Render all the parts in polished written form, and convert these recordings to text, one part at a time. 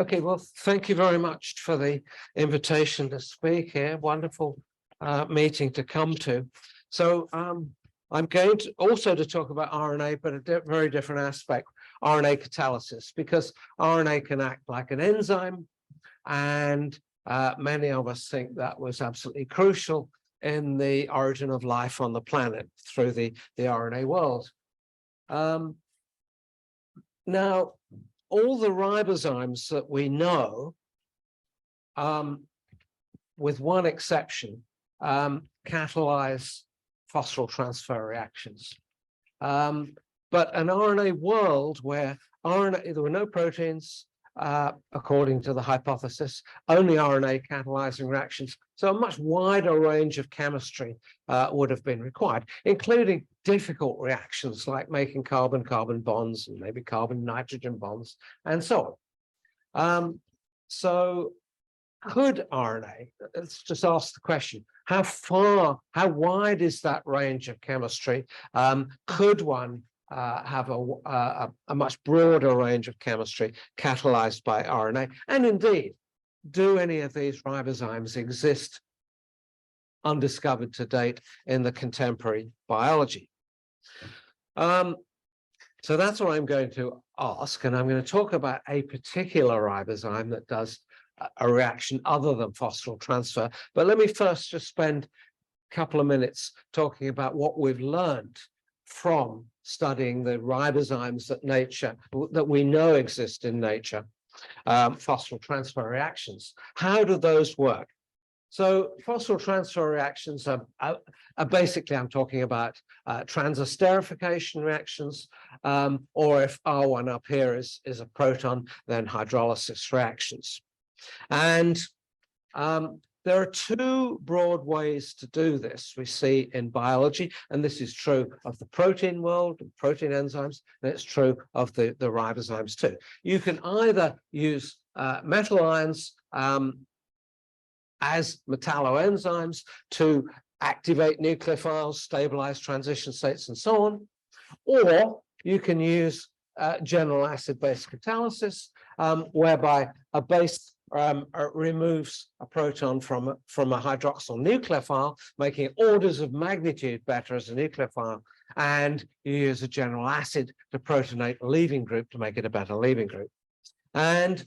Okay, well, thank you very much for the invitation to speak here. Wonderful meeting to come to. So I'm going to also to talk about RNA, but a very different aspect, RNA catalysis, because RNA can act like an enzyme, and many of us think that was absolutely crucial in the origin of life on the planet through the RNA world. Now, all the ribozymes that we know, with one exception, catalyze phosphotransfer reactions. But an RNA world where there were no proteins, according to the hypothesis, only RNA catalyzing reactions. So a much wider range of chemistry would have been required, including difficult reactions like making carbon-carbon bonds and maybe carbon-nitrogen bonds and so on. So could RNA, let's just ask the question, how wide is that range of chemistry? Could one have a much broader range of chemistry catalyzed by RNA? And indeed, do any of these ribozymes exist undiscovered to date in the contemporary biology? So that's what I'm going to ask, and I'm going to talk about a particular ribozyme that does a reaction other than phosphotransfer. But let me first just spend a couple of minutes talking about what we've learned from studying the ribozymes that we know exist in nature, phosphotransfer reactions. How do those work? So phosphotransfer reactions are basically, I'm talking about transesterification reactions, or if R1 up here is a proton, then hydrolysis reactions. And there are two broad ways to do this we see in biology, and this is true of the protein world, protein enzymes, and it's true of the ribozymes too. You can either use metal ions as metalloenzymes to activate nucleophiles, stabilize transition states, and so on, or you can use general acid-base catalysis, whereby a base removes a proton from a hydroxyl nucleophile, making it orders of magnitude better as a nucleophile, and you use a general acid to protonate a leaving group to make it a better leaving group. And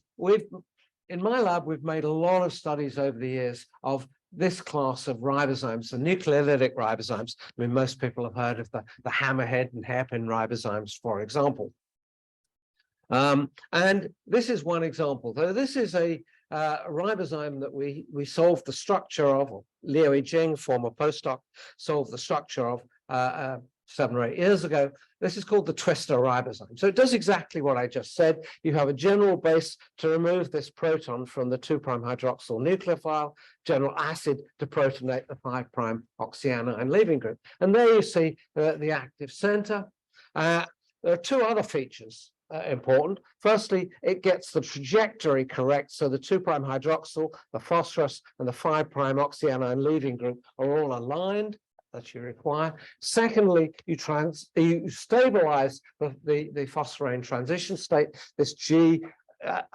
in my lab, we've made a lot of studies over the years of this class of ribozymes, the nucleolytic ribozymes. I mean, most people have heard of the hammerhead and hairpin ribozymes, for example. And this is one example, though. This is a ribozyme that we solved the structure of, or Liu Jing, former postdoc, solved the structure of 7 or 8 years ago. This is called the twister ribosome. So it does exactly what I just said. You have a general base to remove this proton from the 2' hydroxyl nucleophile, general acid to protonate the 5' oxyanion leaving group. And there you see the active center. There are two other features important. Firstly, it gets the trajectory correct, so the 2' hydroxyl, the phosphorus, and the 5' oxyanion leaving group are all aligned that you require. Secondly, you stabilize the phosphorane transition state. This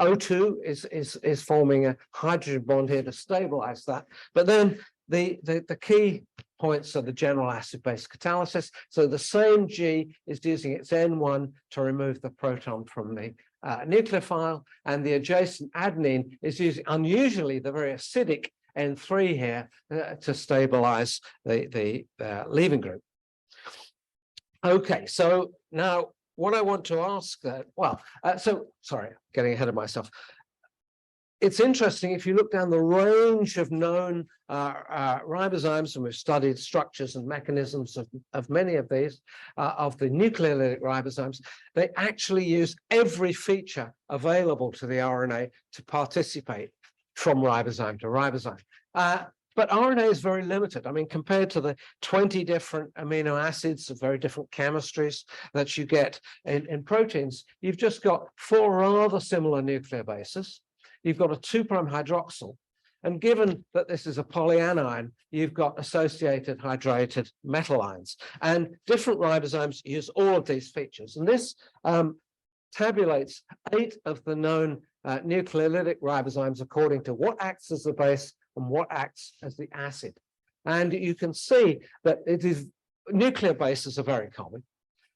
O2 is forming a hydrogen bond here to stabilize that. But then the key points are the general acid-base catalysis. So the same G is using its N1 to remove the proton from the nucleophile, and the adjacent adenine is using, unusually, the very acidic N3 here to stabilize the leaving group. Okay, so now what I want to ask sorry, getting ahead of myself. It's interesting, if you look down the range of known ribozymes, and we've studied structures and mechanisms of many of these, of the nucleolytic ribozymes, they actually use every feature available to the RNA to participate from ribozyme to ribozyme. But RNA is very limited. I mean, compared to the 20 different amino acids of very different chemistries that you get in proteins, you've just got 4 rather similar nucleobases. You've got a 2' hydroxyl. And given that this is a polyanion, you've got associated hydrated metal ions. And different ribozymes use all of these features. And this tabulates 8 of the known nucleolytic ribozymes according to what acts as the base and what acts as the acid. And you can see that it is nuclear bases are very common.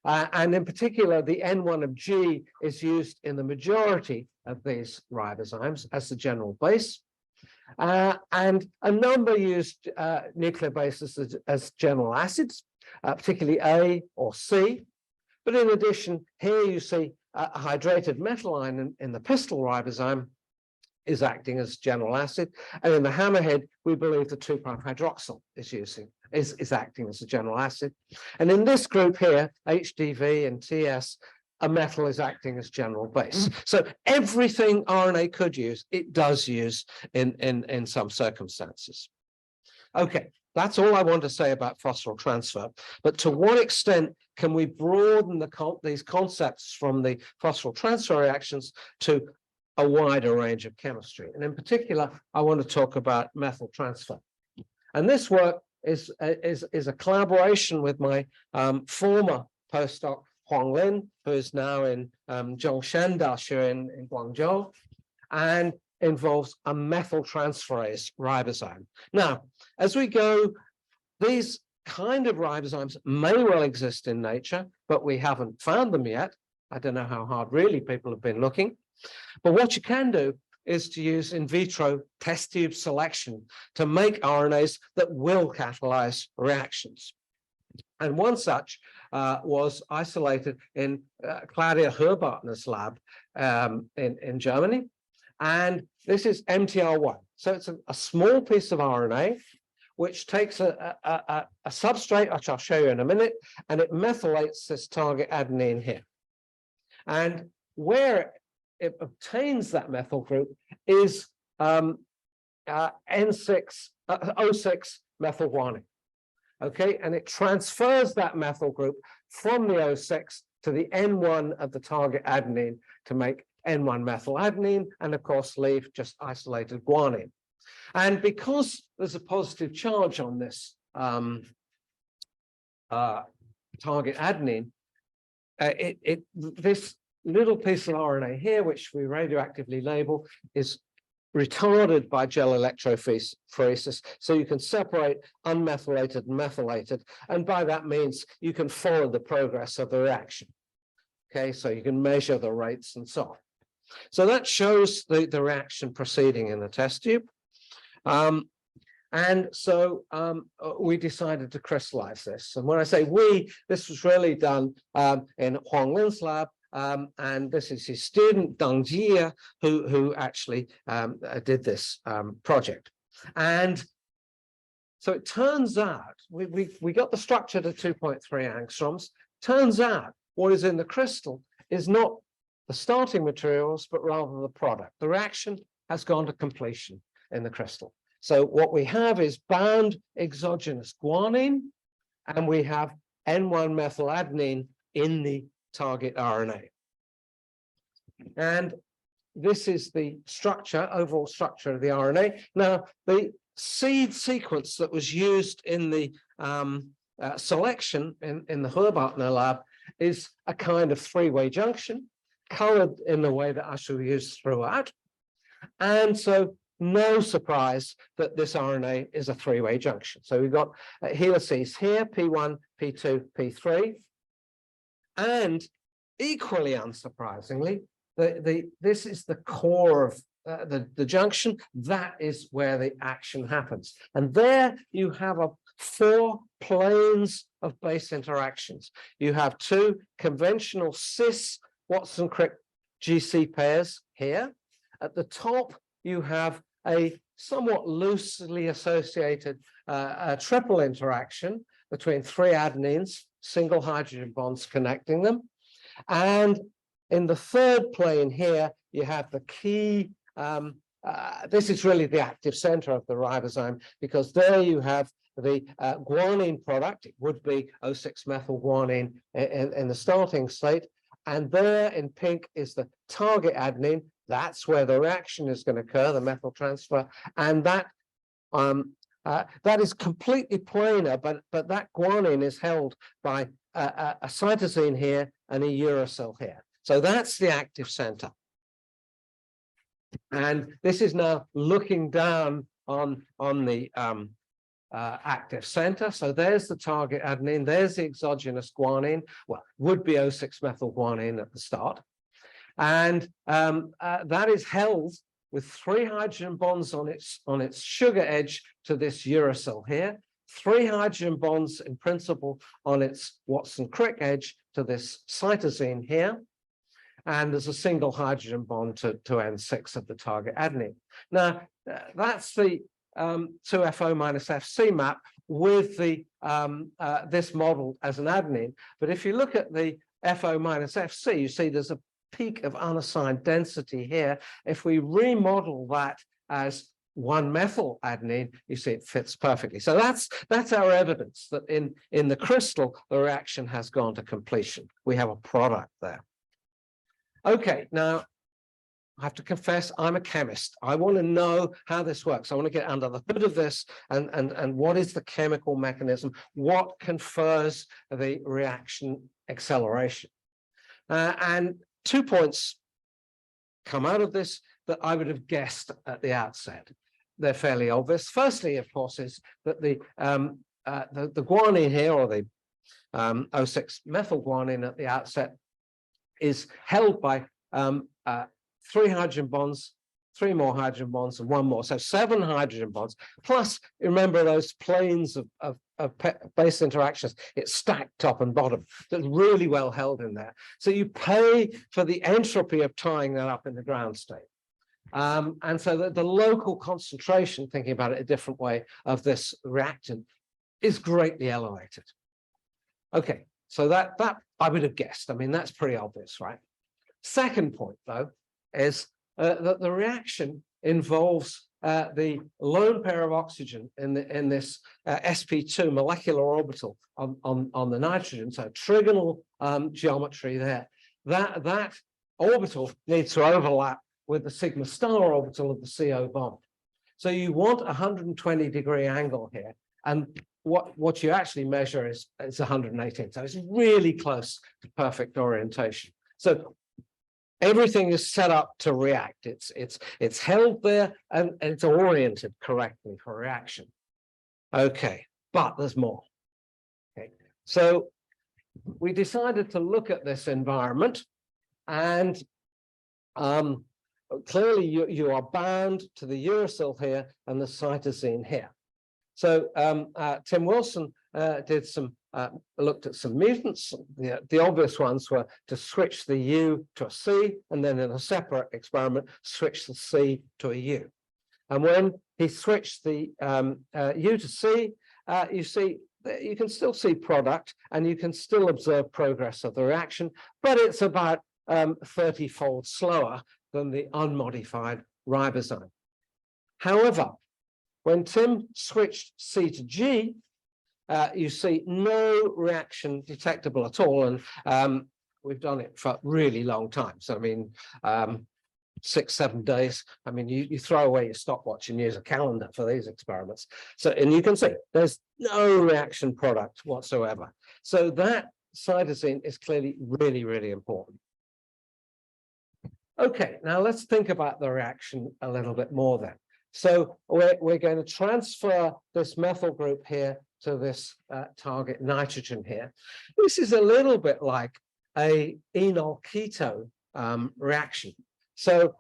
And in particular, the N1 of G is used in the majority of these ribozymes as the general base. And a number used nuclear bases as general acids, particularly A or C. But in addition, here you see a hydrated methyl ion in the pistil ribozyme is acting as general acid. And in the hammerhead, we believe the 2' hydroxyl is acting as a general acid. And in this group here, HDV and TS, a methyl is acting as general base. So everything RNA could use, it does use in some circumstances. Okay, that's all I want to say about phosphoryl transfer. But to what extent can we broaden these concepts from the phosphoryl transfer reactions to a wider range of chemistry? And in particular, I want to talk about methyl transfer. And this work is a collaboration with my former postdoc, Huang Lin, who is now in Zhongshan Dashi in Guangzhou, and involves a methyl transferase ribozyme. Now, as we go, these kind of ribozymes may well exist in nature, but we haven't found them yet. I don't know how hard really people have been looking. But what you can do is to use in vitro test tube selection to make RNAs that will catalyze reactions. And one such was isolated in Claudia Herbartner's lab in Germany. And this is MTR1. So it's a small piece of RNA which takes a substrate, which I'll show you in a minute, and it methylates this target adenine here. And where it obtains that methyl group is N6, O6 methyl guanine. Okay, and it transfers that methyl group from the O6 to the N1 of the target adenine to make N1 methyl adenine, and of course leave just isolated guanine. And because there's a positive charge on this target adenine, this little piece of RNA here, which we radioactively label, is retarded by gel electrophoresis, so you can separate unmethylated and methylated, and by that means you can follow the progress of the reaction. Okay, so you can measure the rates and so on. So that shows the reaction proceeding in the test tube. And so we decided to crystallize this. And when I say we, this was really done in Huang Lin's lab. And this is his student, Dundee, who actually did this project. And so it turns out, we got the structure to 2.3 angstroms. Turns out what is in the crystal is not the starting materials, but rather the product. The reaction has gone to completion in the crystal. So what we have is bound exogenous guanine, and we have N1 methyl adenine in the target RNA. And this is the structure, overall structure of the RNA. Now, the seed sequence that was used in the selection in the Herbartner lab is a kind of three-way junction, colored in the way that I shall use throughout. And so no surprise that this RNA is a three-way junction. So we've got helices here, P1, P2, P3. And equally unsurprisingly, this is the core of the junction. That is where the action happens. And there you have 4 planes of base interactions. You have 2 conventional cis Watson-Crick GC pairs here. At the top, you have a somewhat loosely associated triple interaction between 3 adenines, single hydrogen bonds connecting them. And in the third plane here, you have the key, this is really the active center of the ribosome, because there you have the guanine product. It would be O6 methyl guanine in the starting state. And there in pink is the target adenine. That's where the reaction is going to occur, the methyl transfer. And that is completely planar, but that guanine is held by a cytosine here and a uracil here. So that's the active center. And this is now looking down on the active center. So there's the target adenine, there's the exogenous guanine, well, would be O6-methyl guanine at the start. And that is held with 3 hydrogen bonds on its sugar edge to this uracil here, 3 hydrogen bonds in principle on its Watson-Crick edge to this cytosine here, and there's a single hydrogen bond to N6 of the target adenine. Now, that's the 2FO minus FC map with the this model as an adenine. But if you look at the FO minus FC, you see there's a peak of unassigned density here. If we remodel that as 1-methyl adenine, you see it fits perfectly. So that's our evidence that in the crystal, the reaction has gone to completion. We have a product there. Okay, now I have to confess, I'm a chemist. I want to know how this works. I want to get under the hood of this and what is the chemical mechanism? What confers the reaction acceleration? And 2 points come out of this that I would have guessed at the outset. They're fairly obvious. Firstly, of course, is that the guanine here, or the O6-methyl guanine at the outset, is held by 3 hydrogen bonds, 3 more hydrogen bonds, and 1 more. So 7 hydrogen bonds. Plus, remember those planes of base interactions. It's stacked top and bottom. That's really well held in there. So you pay for the entropy of tying that up in the ground state. And so the local concentration, thinking about it a different way, of this reactant is greatly elevated. Okay, so that I would have guessed. I mean, that's pretty obvious, right? Second point, though, is that the reaction involves the lone pair of oxygen in this sp2 molecular orbital on the nitrogen, so trigonal geometry there. That orbital needs to overlap with the sigma star orbital of the CO bond. So you want a 120-degree angle here, and what you actually measure is 118. So it's really close to perfect orientation. So everything is set up to react. It's held there and it's oriented correctly for reaction. Okay, but there's more. Okay, so we decided to look at this environment, and clearly you are bound to the uracil here and the cytosine here. So Tim Wilson looked at some mutants. The obvious ones were to switch the U to a C, and then in a separate experiment, switch the C to a U. And when he switched the U to C, you can still see product, and you can still observe progress of the reaction, but it's about 30-fold slower than the unmodified ribosome. However, when Tim switched C to G, you see no reaction detectable at all, and we've done it for a really long time. So I mean, 6-7 days. I mean, you throw away your stopwatch and use a calendar for these experiments. So, and you can see there's no reaction product whatsoever. So that cytosine is clearly really, really important. Okay, now let's think about the reaction a little bit more then. So we're going to transfer this methyl group here to this target nitrogen here. This is a little bit like a enol-keto reaction. So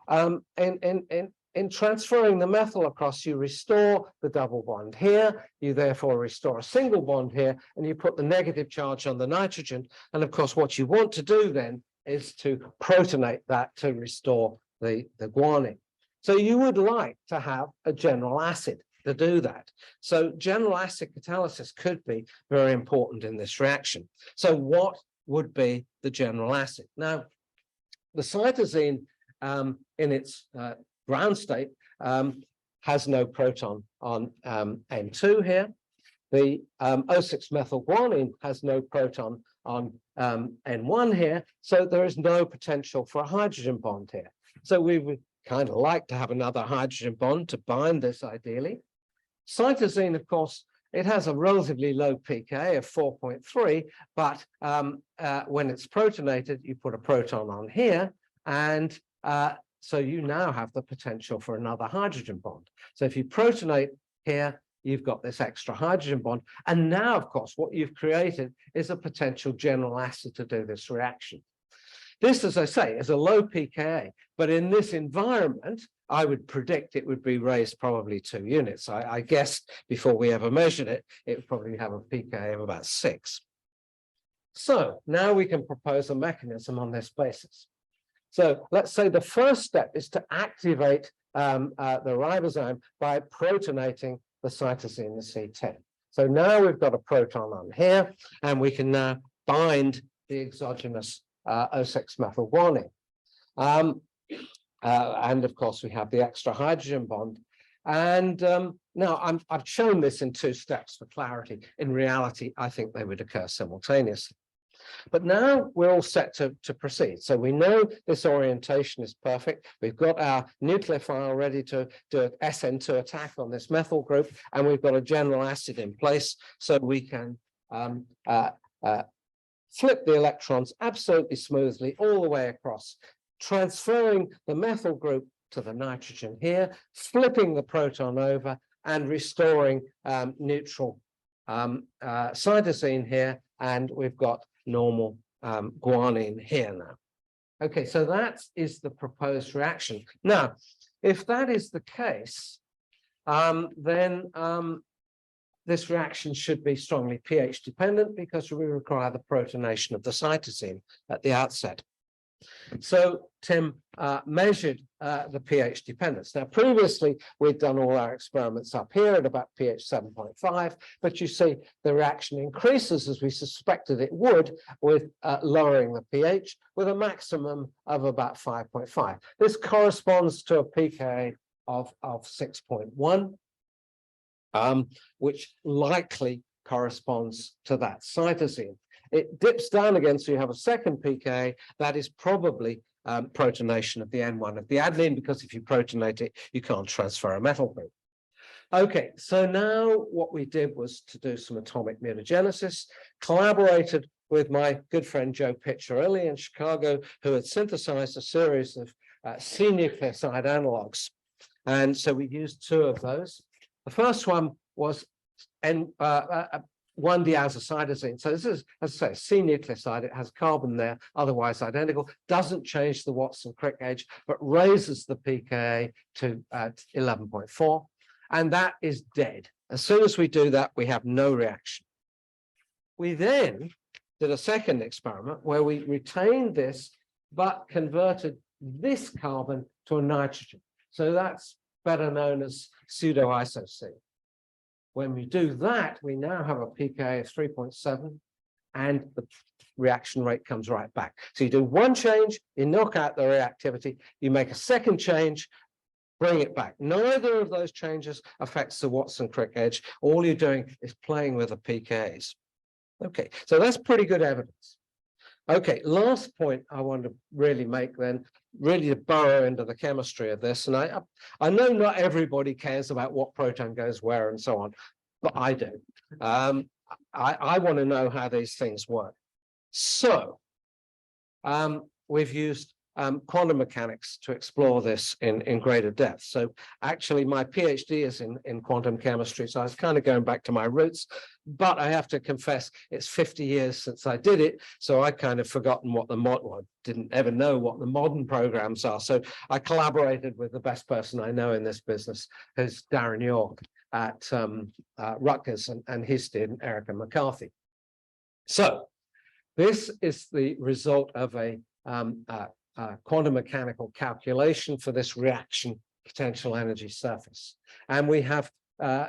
in transferring the methyl across, you restore the double bond here, you therefore restore a single bond here, and you put the negative charge on the nitrogen. And of course, what you want to do then is to protonate that to restore the guanine. So you would like to have a general acid to do that. So general acid catalysis could be very important in this reaction. So what would be the general acid? Now, the cytosine in its ground state has no proton on N2 here. The O6-methyl guanine has no proton on N1 here, so there is no potential for a hydrogen bond here. So we would kind of like to have another hydrogen bond to bind this ideally. Cytosine, of course, it has a relatively low pK of 4.3, but when it's protonated, you put a proton on here, and So you now have the potential for another hydrogen bond. So if you protonate here, you've got this extra hydrogen bond. And now, of course, what you've created is a potential general acid to do this reaction. This, as I say, is a low pKa, but in this environment, I would predict it would be raised probably 2 units. I guessed before we ever measured it, it would probably have a pKa of about 6. So now we can propose a mechanism on this basis. So let's say the first step is to activate the ribosome by protonating the cytosine, the C10. So now we've got a proton on here, and we can now bind the exogenous O6-methylguanine. And of course, we have the extra hydrogen bond. And now I've shown this in 2 steps for clarity. In reality, I think they would occur simultaneously. But now we're all set to proceed. So we know this orientation is perfect. We've got our nucleophile ready to do an SN2 attack on this methyl group, and we've got a general acid in place, so we can flip the electrons absolutely smoothly all the way across, transferring the methyl group to the nitrogen here, flipping the proton over, and restoring neutral cytosine here, and we've got normal guanine here now. Okay, so that is the proposed reaction. Now, if that is the case, then this reaction should be strongly pH dependent because we require the protonation of the cytosine at the outset. So Tim measured the pH dependence. Now, previously, we'd done all our experiments up here at about pH 7.5, but you see the reaction increases as we suspected it would with lowering the pH with a maximum of about 5.5. This corresponds to a pKa of 6.1, which likely corresponds to that cytosine. It dips down again, so you have a second pKa. That is probably protonation of the N1 of the adenine, because if you protonate it, you can't transfer a metal group. Okay, so now what we did was to do some atomic mutagenesis, collaborated with my good friend Joe Pitcher early in Chicago, who had synthesized a series of C-nucleoside analogs. And so we used 2 of those. The first one was 1-deazocytosine. So this is, as I say, C-nucleoside. It has carbon there, otherwise identical, doesn't change the Watson-Crick edge, but raises the pKa to 11.4, and that is dead. As soon as we do that, we have no reaction. We then did a second experiment where we retained this, but converted this carbon to a nitrogen. So that's better known as pseudo-iso-C. When we do that, we now have a pKa of 3.7, and the reaction rate comes right back. So you do one change, you knock out the reactivity, you make a second change, bring it back. Neither of those changes affects the Watson-Crick edge. All you're doing is playing with the pKa's. Okay, so that's pretty good evidence. Okay, last point I want to really make then, really to burrow into the chemistry of this. And I know not everybody cares about what proton goes where and so on, but I do. I want to know how these things work. So we've used quantum mechanics to explore this in greater depth. So actually my PhD is in quantum chemistry, so I was kind of going back to my roots, but I have to confess it's 50 years since I did it, so I kind of forgotten what the modern, didn't ever know what the modern programs are. So I collaborated with the best person I know in this business, who's Darren York at Rutgers, and his student Erica McCarthy. So this is the result of a quantum mechanical calculation for this reaction potential energy surface. And we have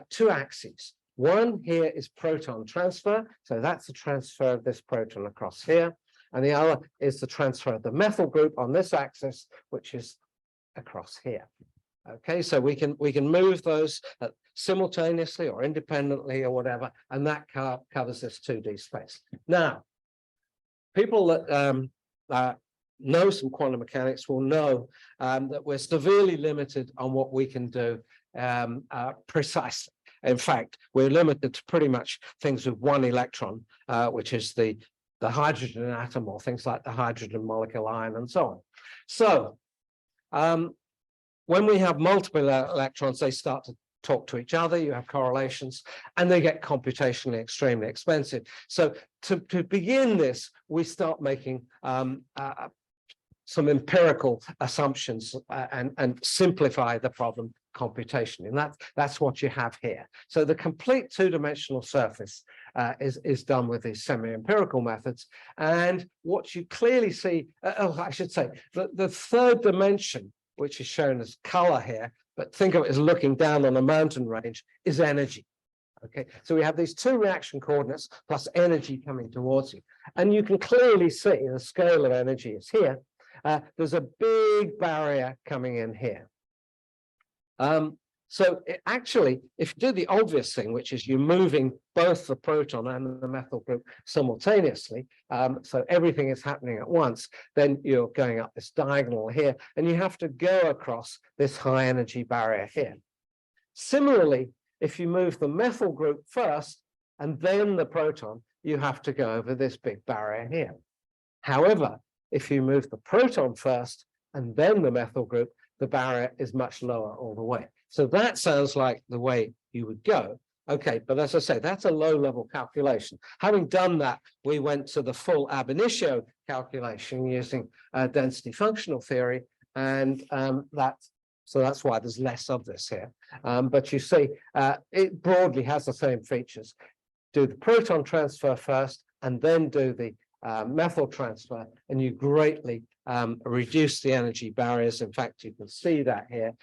2 axes. One here is proton transfer. So that's the transfer of this proton across here. And the other is the transfer of the methyl group on this axis, which is across here. Okay, so we can move those simultaneously or independently or whatever, and that covers this 2D space. Now, people that know some quantum mechanics will know that we're severely limited on what we can do precisely. In fact, we're limited to pretty much things with 1 electron, which is the hydrogen atom, or things like the hydrogen molecule ion and so on. So When we have multiple electrons, they start to talk to each other, you have correlations, and they get computationally extremely expensive. So to begin this, we start making some empirical assumptions and simplify the problem computationally. And that's what you have here. So the complete two-dimensional surface is done with these semi-empirical methods. And what you clearly see, I should say, the third dimension, which is shown as color here, but think of it as looking down on a mountain range, is energy. Okay, so we have these two reaction coordinates plus energy coming towards you. And you can clearly see the scale of energy is here. There's a big barrier coming in here. So actually, if you do the obvious thing, which is you're moving both the proton and the methyl group simultaneously, so everything is happening at once, then you're going up this diagonal here, and you have to go across this high energy barrier here. Similarly, if you move the methyl group first and then the proton, you have to go over this big barrier here. However, if you move the proton first and then the methyl group, the barrier is much lower all the way. So that sounds like the way you would go. Okay, but as I say, that's a low-level calculation. Having done that, we went to the full ab initio calculation using density functional theory, and so that's why there's less of this here. But you see, it broadly has the same features. Do the proton transfer first, and then do the methyl transfer, and you greatly reduce the energy barriers. In fact, you can see that here.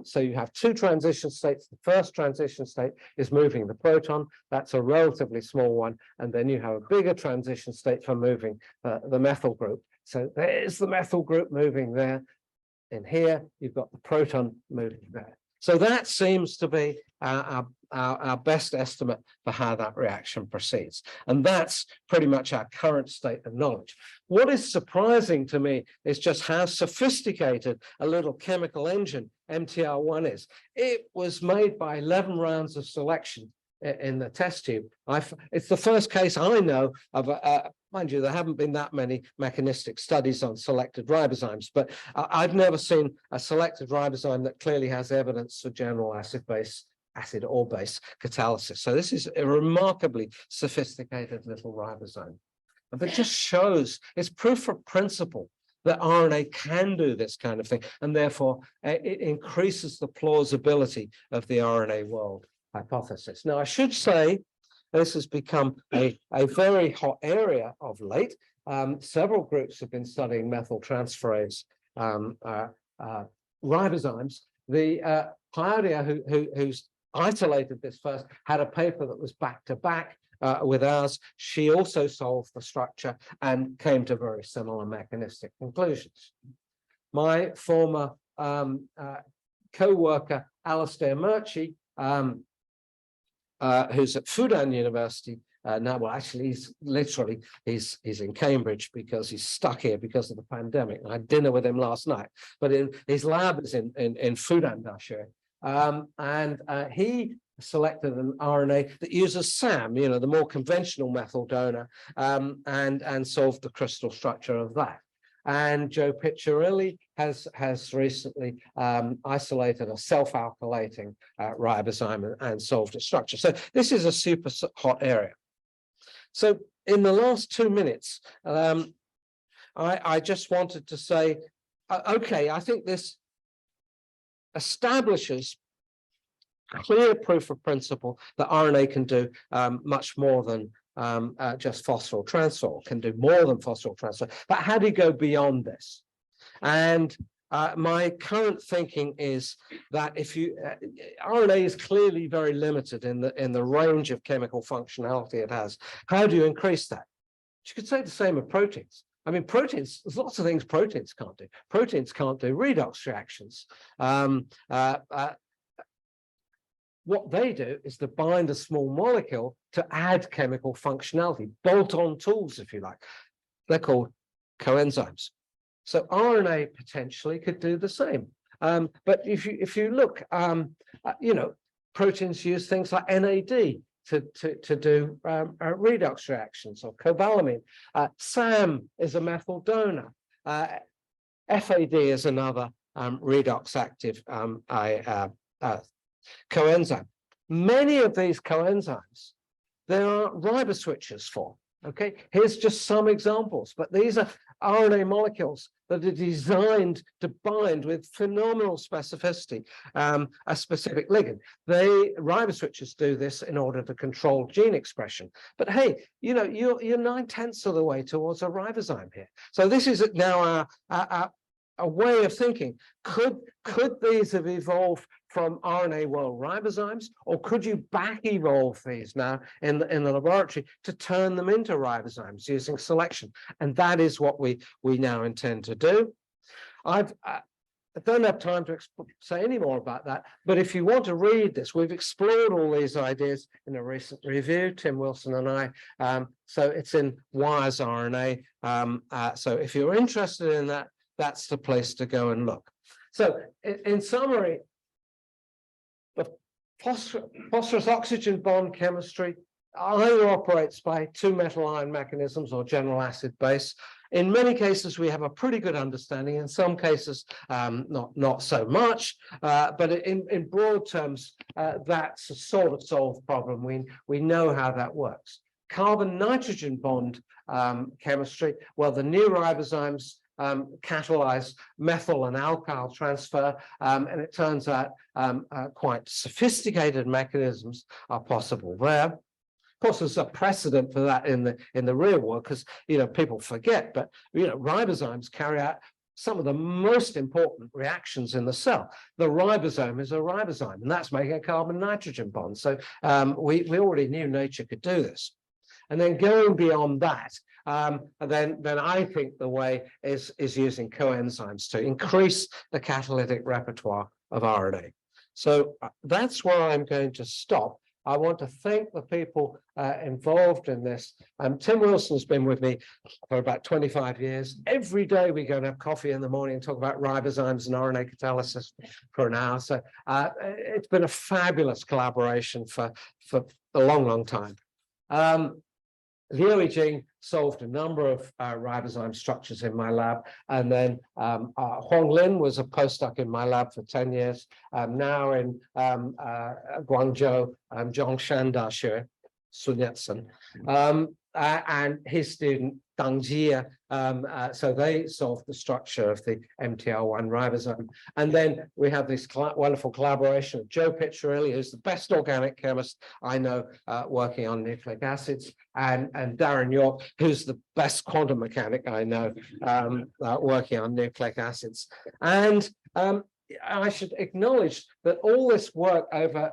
So you have two transition states. The first transition state is moving the proton. That's a relatively small one. And then you have a bigger transition state for moving the methyl group. So there's the methyl group moving there. In here, you've got the proton moving there. So that seems to be our best estimate for how that reaction proceeds. And that's pretty much our current state of knowledge. What is surprising to me is just how sophisticated a little chemical engine MTR1 is. It was made by 11 rounds of selection in the test tube. It's the first case I know of, mind you, there haven't been that many mechanistic studies on selected ribozymes, but I've never seen a selected ribozyme that clearly has evidence for general acid or base catalysis. So this is a remarkably sophisticated little ribosome. But it just shows, it's proof of principle that RNA can do this kind of thing, and therefore it increases the plausibility of the RNA world hypothesis. Now, I should say this has become a very hot area of late. Several groups have been studying methyltransferase ribozymes. The Claudia, who's isolated this first, had a paper that was back-to-back with ours. She also solved the structure and came to very similar mechanistic conclusions. My former co-worker, Alastair Murchie, who's at Fudan University now, well, actually, he's in Cambridge because he's stuck here because of the pandemic. I had dinner with him last night, but his lab is in Fudan, Dasher. And he selected an RNA that uses SAM, you know, the more conventional methyl donor, and solved the crystal structure of that. And Joe Piccirilli has recently isolated a self-alkylating ribozyme and solved its structure. So this is a super hot area. So in the last 2 minutes, I just wanted to say, okay, I think this establishes clear proof of principle that RNA can do much more than just phosphotransfer, can do more than phosphotransfer. But how do you go beyond this? And my current thinking is that if you RNA is clearly very limited in the range of chemical functionality it has. How do you increase that? You could say the same of proteins. I mean, proteins, there's lots of things proteins can't do. Proteins can't do redox reactions. What they do is to bind a small molecule to add chemical functionality, bolt-on tools, if you like. They're called coenzymes. So RNA potentially could do the same. But if you look, you know, proteins use things like NAD to do redox reactions, or cobalamin. SAM is a methyl donor. FAD is another redox active coenzyme. Many of these coenzymes, there are riboswitches for. Okay, here's just some examples, but these are RNA molecules that are designed to bind with phenomenal specificity a specific ligand. Riboswitches do this in order to control gene expression. But hey, you know, you're 9/10 of the way towards a ribozyme here. So this is now a way of thinking. Could these have evolved from RNA world ribozymes, or could you back evolve these now in the laboratory to turn them into ribozymes using selection? And that is what we now intend to do. I don't have time to say any more about that, but if you want to read this, we've explored all these ideas in a recent review, Tim Wilson and I. So it's in Wires RNA. So if you're interested in that, that's the place to go and look. So in summary, the phosphorus oxygen bond chemistry either operates by two metal ion mechanisms or general acid base. In many cases, we have a pretty good understanding. In some cases, not so much. But in broad terms, that's a sort of solved problem. We know how that works. Carbon-nitrogen bond chemistry, well, the new ribozymes catalyze methyl and alkyl transfer, and it turns out quite sophisticated mechanisms are possible there. Of course, there's a precedent for that in the real world, because people forget, but ribozymes carry out some of the most important reactions in the cell. The ribosome is a ribozyme, and that's making a carbon-nitrogen bond. So we already knew nature could do this. And then going beyond that, then I think the way is using coenzymes to increase the catalytic repertoire of RNA. So that's where I'm going to stop. I want to thank the people involved in this. Tim Wilson's been with me for about 25 years. Every day we go and have coffee in the morning and talk about ribozymes and RNA catalysis for an hour. So it's been a fabulous collaboration for a long, long time. Liu Jing solved a number of ribozyme structures in my lab, and then Huang Lin was a postdoc in my lab for 10 years. Now in Guangzhou, Zhongshan Daxue, Sun Yat-sen, and his student Dang Jie. So they solved the structure of the MTR1 ribosome. And then we have this wonderful collaboration of Joe Piccirilli, who's the best organic chemist I know, working on nucleic acids, and Darren York, who's the best quantum mechanic I know, working on nucleic acids. And I should acknowledge that all this work over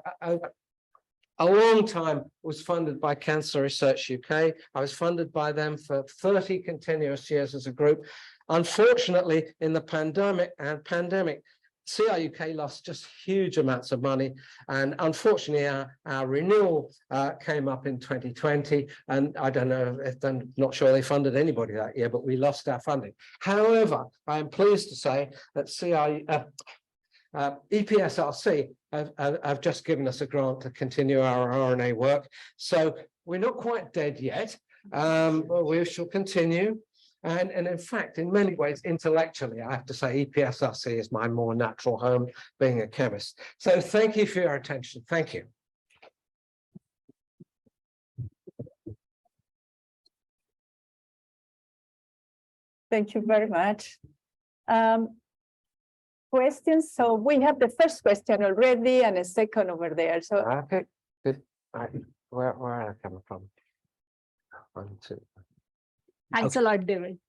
a long time was funded by Cancer Research UK. I was funded by them for 30 continuous years as a group. Unfortunately, in the pandemic, CR UK lost just huge amounts of money. And unfortunately, our renewal came up in 2020. And I don't know, I'm not sure they funded anybody that year, but we lost our funding. However, I'm pleased to say that EPSRC have just given us a grant to continue our RNA work. So we're not quite dead yet, but we shall continue. And in fact, in many ways, intellectually, I have to say EPSRC is my more natural home, being a chemist. So thank you for your attention. Thank you. Thank you very much. Questions? So we have the first question already and a second over there. So okay, good. All right. Where are I coming from? 1, 2. Thanks a lot, David.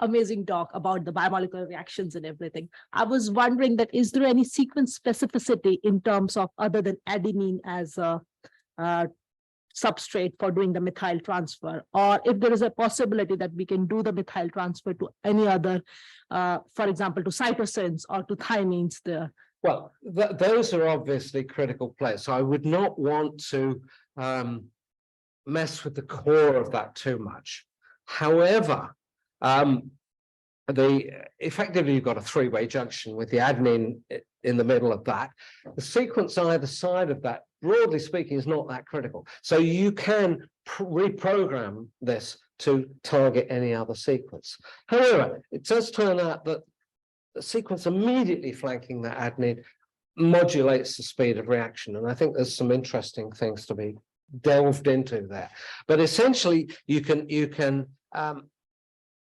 Amazing talk about the biomolecular reactions and everything. I was wondering that is there any sequence specificity in terms of other than adenine as a substrate for doing the methyl transfer, or if there is a possibility that we can do the methyl transfer to any other, for example, to cytosines or to thymines there? Well, those are obviously critical players. So I would not want to mess with the core of that too much. However, effectively you've got a three-way junction with the adenine in the middle of that. The sequence either side of that, broadly speaking, is not that critical. So you can reprogram this to target any other sequence. However, it does turn out that sequence immediately flanking that adenine modulates the speed of reaction. And I think there's some interesting things to be delved into there. But essentially, you can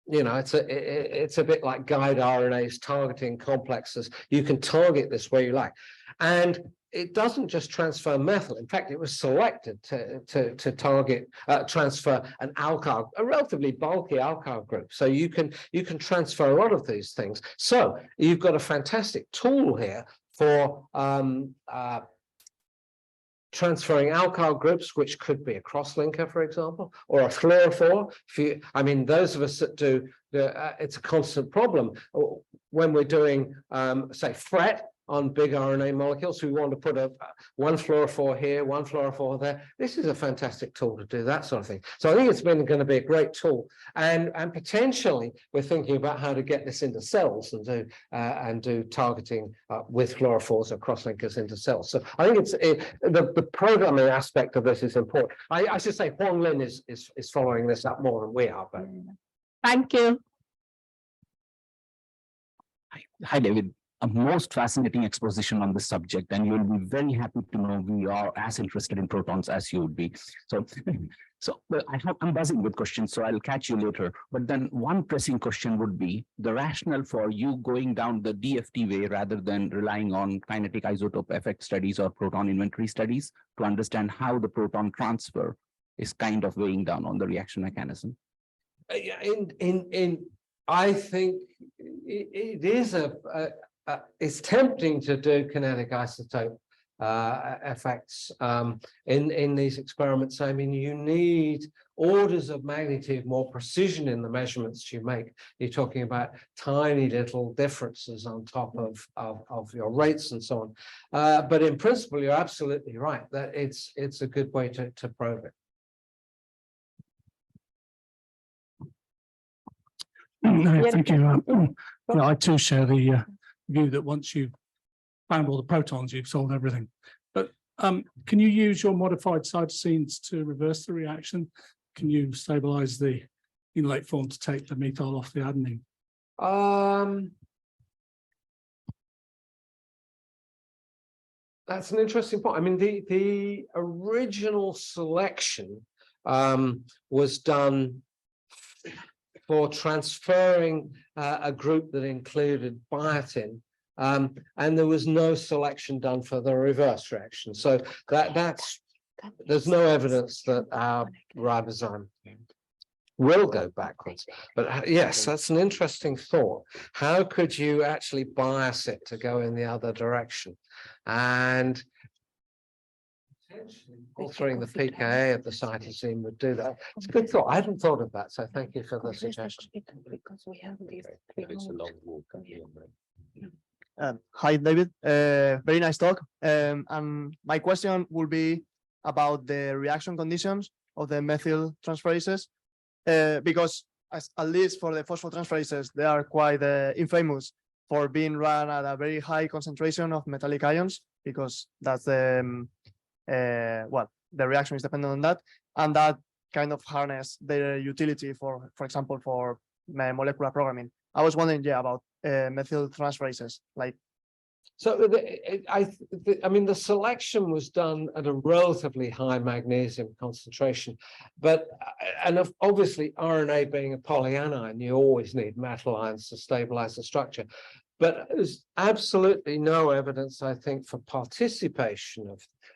it's a bit like guide RNAs targeting complexes. You can target this where you like. And it doesn't just transfer methyl. In fact, it was selected to target transfer an alkyl, a relatively bulky alkyl group. So you can transfer a lot of these things. So you've got a fantastic tool here for transferring alkyl groups, which could be a cross-linker, for example, or a fluorophore. Those of us that do, it's a constant problem when we're doing, say, FRET on big RNA molecules. We want to put one fluorophore here, one fluorophore there. This is a fantastic tool to do that sort of thing. So I think it's going to be a great tool, and potentially we're thinking about how to get this into cells and do targeting with fluorophores or cross-linkers into cells. So I think the programming aspect of this is important. I should say Huang Lin is following this up more than we are. But thank you. Hi, David. A most fascinating exposition on this subject, and you'll be very happy to know we are as interested in protons as you would be. I'm buzzing with questions, so I'll catch you later. But then one pressing question would be the rationale for you going down the DFT way rather than relying on kinetic isotope effect studies or proton inventory studies to understand how the proton transfer is kind of weighing down on the reaction mechanism. I think it is it's tempting to do kinetic isotope effects in these experiments. I mean, you need orders of magnitude more precision in the measurements you make. You're talking about tiny little differences on top of your rates and so on. But in principle, you're absolutely right that it's a good way to probe it. Thank you. I too share the view that once you've found all the protons, you've solved everything. But can you use your modified cytosines to reverse the reaction? Can you stabilize the enolate form to take the methyl off the adenine? That's an interesting point. I mean, the original selection was done for transferring a group that included biotin, and there was no selection done for the reverse reaction. So there's no evidence that our ribozyme will go backwards. But yes, that's an interesting thought. How could you actually bias it to go in the other direction? And potentially altering the pKa of the cytosine would do that. It's a good thought. I hadn't thought of that, so thank you for the suggestion. Because we have these It's a long walk. Hi, David. Very nice talk. And my question will be about the reaction conditions of the methyl transferases, because at least for the phosphotransferases, they are quite infamous for being run at a very high concentration of metallic ions, because that's the the reaction is dependent on that, and that kind of harness their utility for example, for molecular programming. I was wondering, about methyl transferases, like. So I mean, the selection was done at a relatively high magnesium concentration, but obviously RNA being a polyanion, you always need metal ions to stabilize the structure. But there's absolutely no evidence, I think, for participation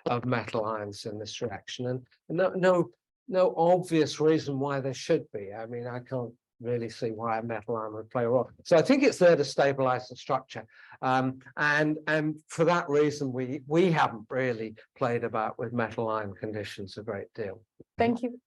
of metal ions in this reaction, and no obvious reason why there should be. I mean, I can't really see why a metal ion would play a role. So I think it's there to stabilize the structure, and for that reason, we haven't really played about with metal ion conditions a great deal. Thank you.